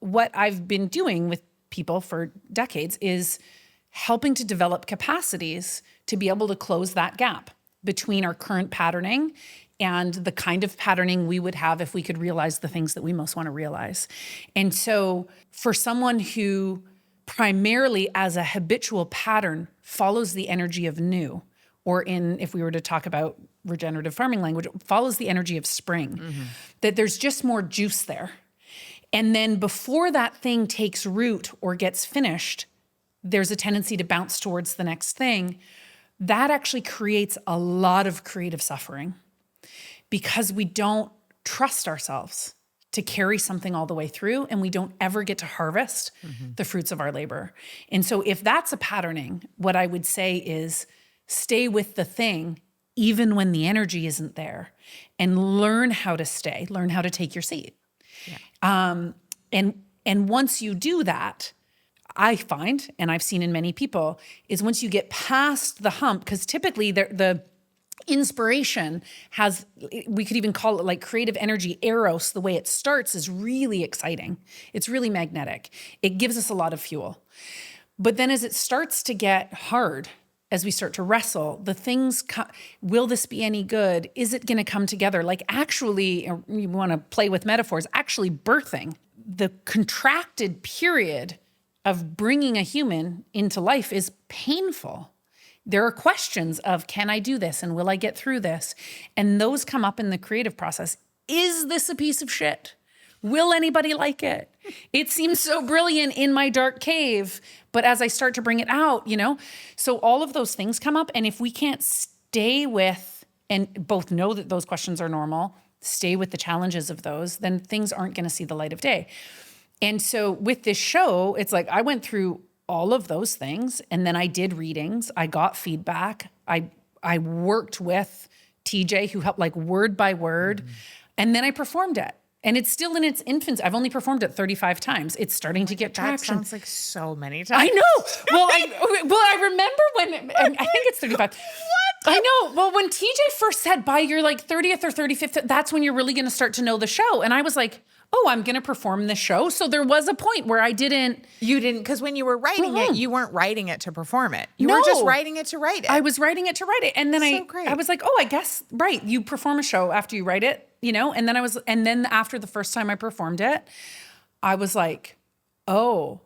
What I've been doing with people for decades is helping to develop capacities to be able to close that gap between our current patterning and the kind of patterning we would have if we could realize the things that we most want to realize. And so for someone who primarily as a habitual pattern follows the energy of new, or if we were to talk about regenerative farming language, follows the energy of spring, that there's just more juice there. And then before that thing takes root or gets finished, there's a tendency to bounce towards the next thing. That actually creates a lot of creative suffering because we don't trust ourselves to carry something all the way through, and we don't ever get to harvest the fruits of our labor. And so if that's a patterning, what I would say is stay with the thing even when the energy isn't there, and learn how to stay, learn how to take your seat. Yeah. And once you do that, I find, and I've seen in many people, is once you get past the hump, because typically the inspiration has, we could even call it like creative energy, eros, the way it starts is really exciting. It's really magnetic. It gives us a lot of fuel. But then as it starts to get hard, as we start to wrestle, the things, will this be any good? Is it going to come together? Like actually, you want to play with metaphors, actually birthing, the contracted period of bringing a human into life is painful. There are questions of, can I do this? And will I get through this? And those come up in the creative process. Is this a piece of shit? Will anybody like it? It seems so brilliant in my dark cave, but as I start to bring it out, so all of those things come up. And if we can't stay with, and both know that those questions are normal, stay with the challenges of those, then things aren't going to see the light of day. And so with this show, it's like I went through all of those things, and then I did readings. I got feedback. I worked with TJ, who helped like word by word, and then I performed it. And it's still in its infancy. I've only performed it 35 times. It's starting to get traction. That sounds like so many times. I know. Well, I remember when, I think it's 35. What? I know. Well, when TJ first said by your like 30th or 35th, that's when you're really going to start to know the show. And I was like, oh, I'm going to perform this show. So there was a point where I didn't. You didn't, because when you were writing it, you weren't writing it to perform it. You were just writing it to write it. I was writing it to write it. And then I was like, oh, I guess, right. You perform a show after you write it, and then after the first time I performed it, I was like, oh,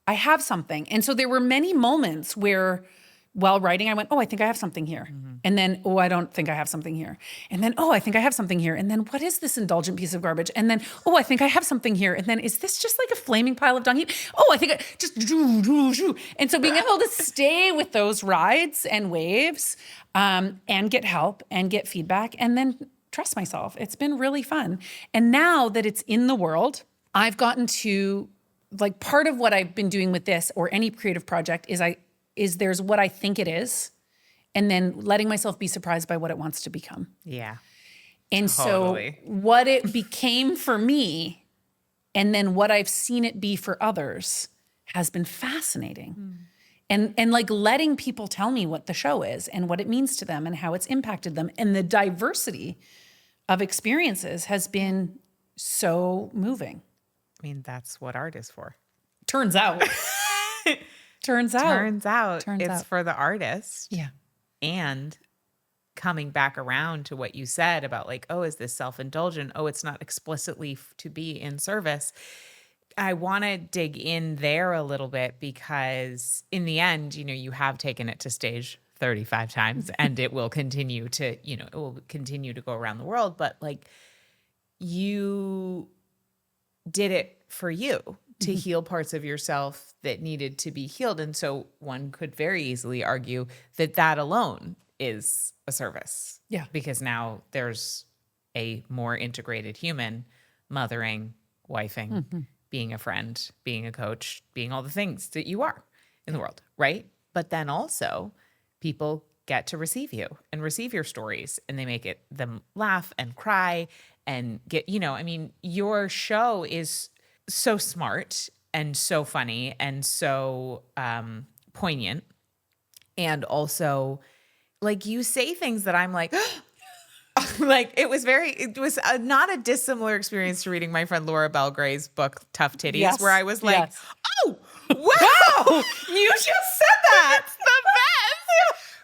I have something. And so there were many moments where while writing, I went, oh, I think I have something here. Mm-hmm. And then, oh, I don't think I have something here. And then, oh, I think I have something here. And then, what is this indulgent piece of garbage? And then, oh, I think I have something here. And then, is this just like a flaming pile of dung heap? Oh, I think I just, and so being able to stay with those rides and waves and get help and get feedback and then trust myself. It's been really fun. And now that it's in the world, I've gotten to, like, part of what I've been doing with this or any creative project is there's what I think it is, and then letting myself be surprised by what it wants to become. Yeah. And so what it became for me, and then what I've seen it be for others has been fascinating. And like letting people tell me what the show is and what it means to them and how it's impacted them. And the diversity of experiences has been so moving. I mean, that's what art is for. Turns out. Turns out It's for the artist. Yeah. And coming back around to what you said about like, oh, is this self-indulgent? Oh, it's not explicitly to be in service. I want to dig in there a little bit because in the end, you have taken it to stage 35 times and it will continue to, it will continue to go around the world. But like you did it for you to heal parts of yourself that needed to be healed. And so one could very easily argue that alone is a service. Yeah. Because now there's a more integrated human mothering, wifing, being a friend, being a coach, being all the things that you are in the world, right? But then also people get to receive you and receive your stories and they make them laugh and cry and get, your show is so smart and so funny and so poignant. And also like you say things that I'm like, like it was not a dissimilar experience to reading my friend Laura Belgray's book, Tough Titties, where I was like, oh, wow, you just said that. It's the best.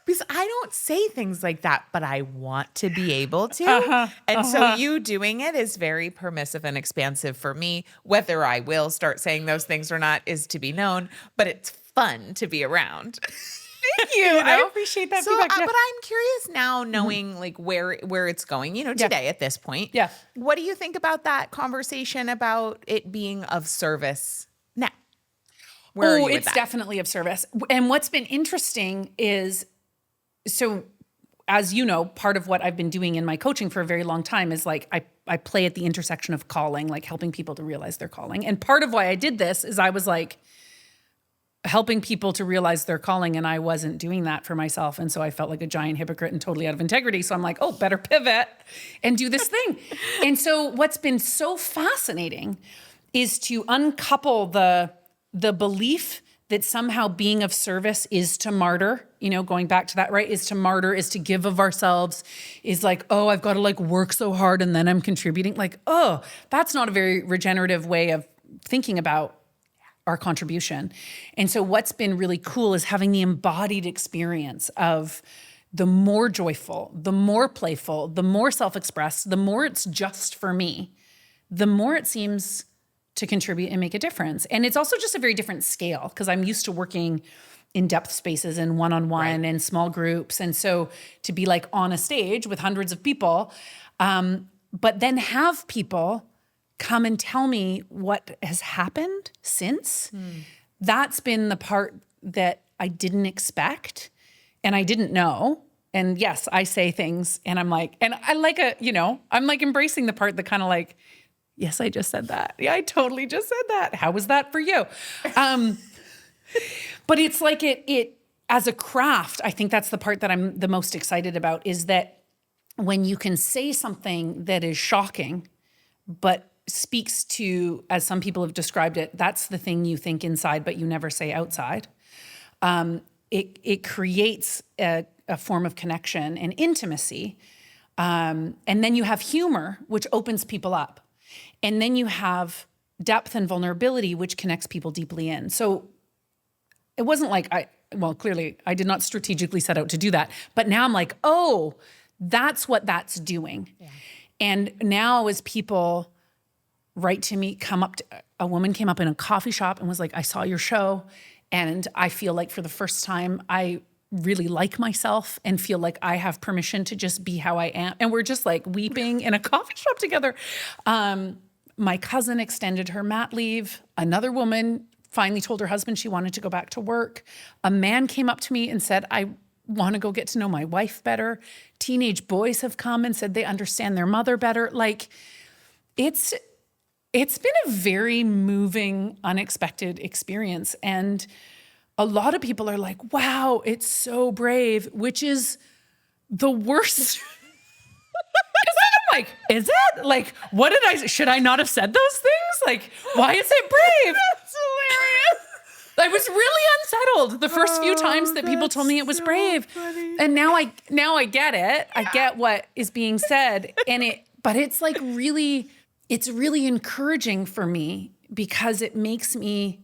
Because I don't say things like that, but I want to be able to. So you doing it is very permissive and expansive for me. Whether I will start saying those things or not is to be known, but it's fun to be around. Thank you. I appreciate that feedback. But I'm curious now, knowing like where it's going, today at this point. Yeah. What do you think about that conversation about it being of service now? Where are you with it's that? definitely of service. And what's been interesting is, so as you know, part of what I've been doing in my coaching for a very long time is like I play at the intersection of calling, like helping people to realize their calling. And part of why I did this is I was like, helping people to realize their calling, and I wasn't doing that for myself. And so I felt like a giant hypocrite and totally out of integrity. So I'm like, oh, better pivot and do this thing. And so what's been so fascinating is to uncouple the belief that somehow being of service is to martyr, going back to that, right? Is to martyr, is to give of ourselves, is like, oh, I've got to like work so hard and then I'm contributing. Like, oh, that's not a very regenerative way of thinking about our contribution. And so what's been really cool is having the embodied experience of the more joyful, the more playful, the more self-expressed, the more it's just for me, the more it seems to contribute and make a difference. And it's also just a very different scale because I'm used to working in depth spaces and one-on-one and small groups. And so to be like on a stage with hundreds of people, but then have people come and tell me what has happened since. That's been the part that I didn't expect and I didn't know. And yes, I say things and I'm like, and I like I'm like embracing the part that kind of like, yes, I just said that. Yeah, I totally just said that. How was that for you? But it's like it as a craft, I think that's the part that I'm the most excited about is that when you can say something that is shocking, but speaks to, as some people have described it, that's the thing you think inside, but you never say outside. It creates a form of connection and intimacy. And then you have humor, which opens people up. And then you have depth and vulnerability, which connects people deeply in. So it wasn't like clearly I did not strategically set out to do that. But now I'm like, oh, that's what that's doing. Yeah. And now as people write to me, a woman came up in a coffee shop and was like, I saw your show and I feel like for the first time, I really like myself and feel like I have permission to just be how I am. And we're just like weeping in a coffee shop together. My cousin extended her mat leave. Another woman finally told her husband she wanted to go back to work. A man came up to me and said, I want to go get to know my wife better. Teenage boys have come and said they understand their mother better. Like it's been a very moving, unexpected experience. And a lot of people are like, wow, it's so brave, which is the worst. Because I'm like, is it? Like, should I not have said those things? Like, why is it brave? That's hilarious. I was really unsettled the first few times that people told me it was brave. Funny. And now I get it. I get what is being said. But it's like really, it's really encouraging for me because it makes me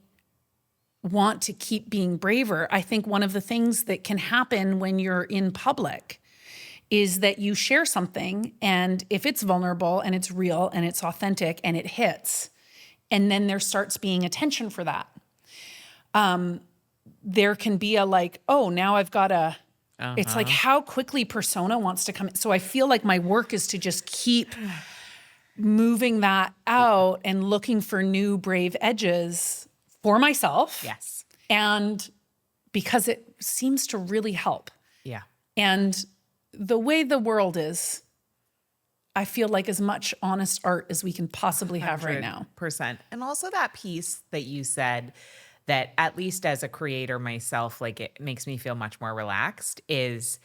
want to keep being braver. I think one of the things that can happen when you're in public is that you share something, and if it's vulnerable and it's real and it's authentic and it hits, and then there starts being attention for that. There can be a like, oh, now I've got a, it's like how quickly persona wants to come in. So I feel like my work is to just keep moving that out and looking for new brave edges for myself. Yes. And because it seems to really help. Yeah. And the way the world is, I feel like as much honest art as we can possibly have right now. 100%. And also that piece that you said that at least as a creator myself, like it makes me feel much more relaxed is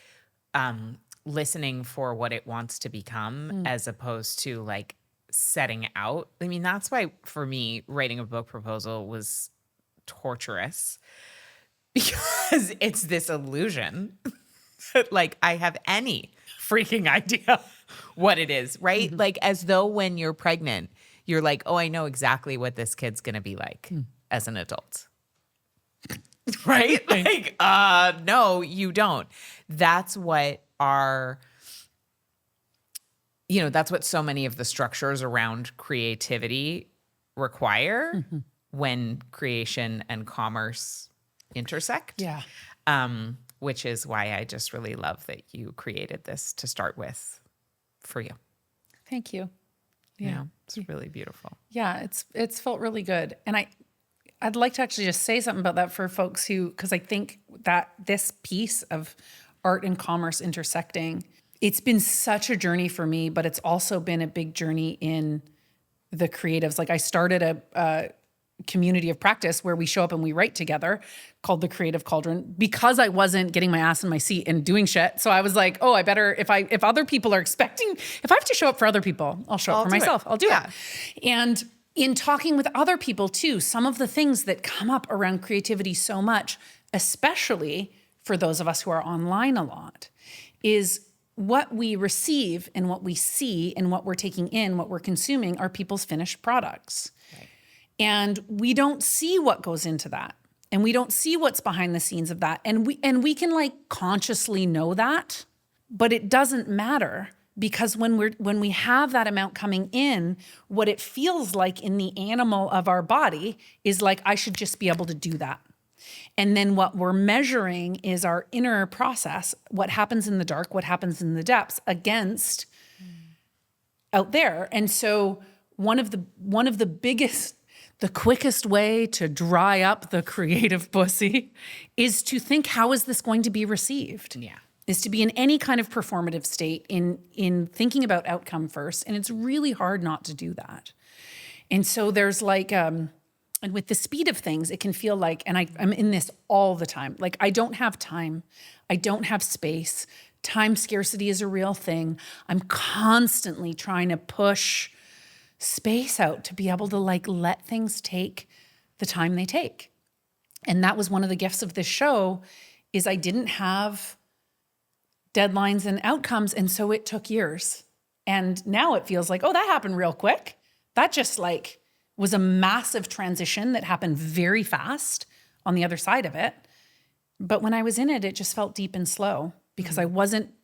listening for what it wants to become as opposed to like setting out. I mean, that's why for me, writing a book proposal was torturous because it's this illusion that like I have any freaking idea what it is, right? Like as though when you're pregnant, you're like, oh, I know exactly what this kid's going to be like as an adult. Right? Like, no, you don't. That's what that's what so many of the structures around creativity require when creation and commerce intersect. Yeah. Which is why I just really love that you created this to start with for you. Thank you. Yeah. You know, it's really beautiful. Yeah, it's felt really good. And I'd like to actually just say something about that for folks who, because I think that this piece of art and commerce intersecting, it's been such a journey for me, but it's also been a big journey in the creatives. Like I started a community of practice where we show up and we write together called the Creative Cauldron because I wasn't getting my ass in my seat and doing shit. So I was like, oh, I better, if other people are expecting, if I have to show up for other people, I'll show up for myself. I'll do it. And in talking with other people too, some of the things that come up around creativity so much, especially for those of us who are online a lot, is what we receive and what we see and what we're taking in, what we're consuming are people's finished products. Right. And we don't see what goes into that. And we don't see what's behind the scenes of that. And we can like consciously know that, but it doesn't matter. Because when we have that amount coming in, what it feels like in the animal of our body is like, I should just be able to do that. And then what we're measuring is our inner process, what happens in the dark, what happens in the depths against out there. And so one of the biggest, the quickest way to dry up the creative pussy is to think, how is this going to be received? Yeah. Is to be in any kind of performative state in thinking about outcome first. And it's really hard not to do that. And so there's like, and with the speed of things, it can feel like, and I'm in this all the time, like I don't have time. I don't have space. Time scarcity is a real thing. I'm constantly trying to push space out to be able to like let things take the time they take. And that was one of the gifts of this show is I didn't have deadlines and outcomes. And so it took years. And now it feels like, oh, that happened real quick. That just like was a massive transition that happened very fast on the other side of it. But when I was in it, it just felt deep and slow because I wasn't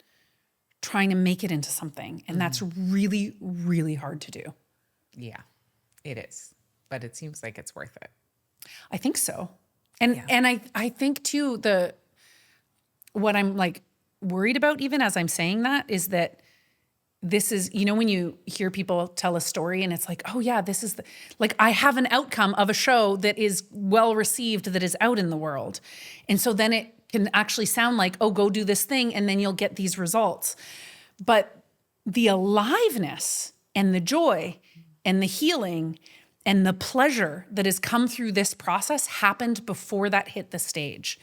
trying to make it into something. And that's really, really hard to do. Yeah, it is. But it seems like it's worth it. I think so. And I think too, what I'm like worried about even as I'm saying that is that this is, when you hear people tell a story and it's like, oh yeah, this is like I have an outcome of a show that is well received, that is out in the world. And so then it can actually sound like, oh, go do this thing and then you'll get these results. But the aliveness and the joy and the healing and the pleasure that has come through this process happened before that hit the stage.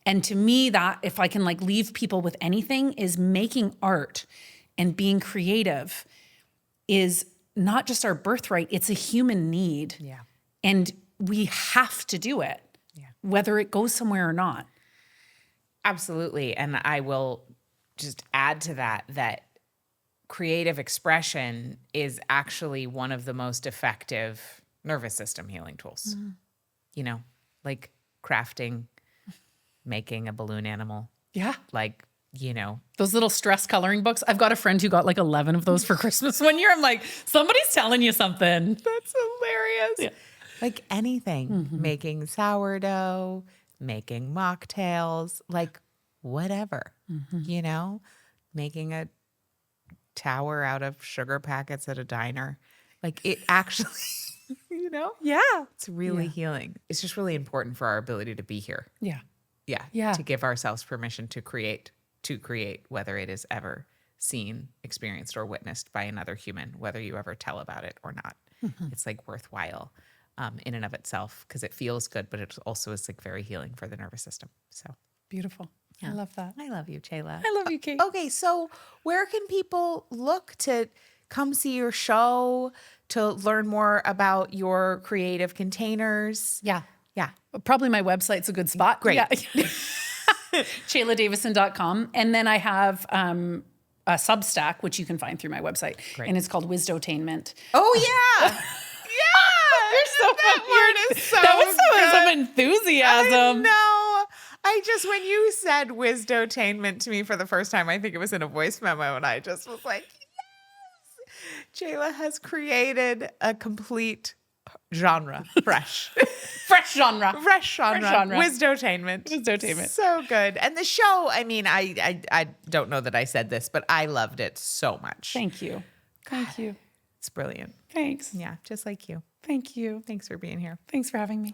And to me, that if I can like leave people with anything is making art and being creative is not just our birthright, it's a human need. Yeah. And we have to do it, whether it goes somewhere or not. Absolutely. And I will just add to that creative expression is actually one of the most effective nervous system healing tools. You know, like crafting, making a balloon animal. Yeah. Like, you know. Those little stress coloring books. I've got a friend who got like 11 of those for Christmas one year. I'm like, somebody's telling you something. That's hilarious. Yeah. Like anything, making sourdough, making mocktails, like whatever, you know, making a tower out of sugar packets at a diner. Like it actually, you know? Yeah. It's really healing. It's just really important for our ability to be here. Yeah. Yeah. Yeah. To give ourselves permission to create, whether it is ever seen, experienced, or witnessed by another human, whether you ever tell about it or not. It's like worthwhile in and of itself because it feels good, but it also is like very healing for the nervous system. So Beautiful. I love that. I love you, Chela. I love you, Kate. Okay, so where can people look to come see your show, to learn more about your creative containers? Yeah. Yeah. Probably my website's a good spot. Great. Yeah. ChelaDavison.com. And then I have a Substack, which you can find through my website. Great. And it's called Wisdotainment. Oh, yeah. That word is so That was good. some enthusiasm. No, when you said wisdotainment to me for the first time, I think it was in a voice memo, and I just was like, yes, Chela has created a complete genre, fresh genre. Wisdotainment. Wisdotainment. So good. And the show, I mean, I don't know that I said this, but I loved it so much. Thank you. Thank you. It's brilliant. Thanks. Yeah, just like you. Thank you. Thanks for being here. Thanks for having me.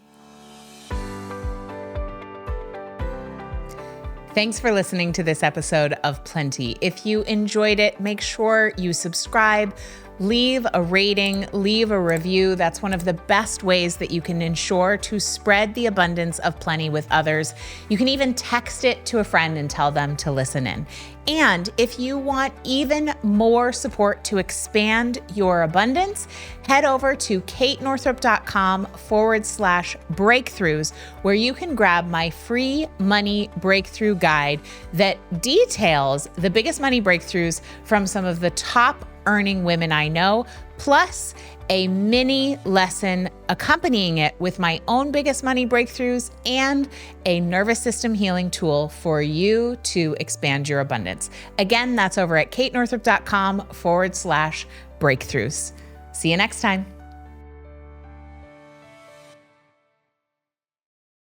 Thanks for listening to this episode of Plenty. If you enjoyed it, make sure you subscribe, leave a rating, leave a review. That's one of the best ways that you can ensure to spread the abundance of plenty with others. You can even text it to a friend and tell them to listen in. And if you want even more support to expand your abundance, head over to katenorthrup.com/breakthroughs, where you can grab my free money breakthrough guide that details the biggest money breakthroughs from some of the top earning women I know, plus a mini lesson accompanying it with my own biggest money breakthroughs and a nervous system healing tool for you to expand your abundance. Again, that's over at katenorthrup.com/breakthroughs. See you next time.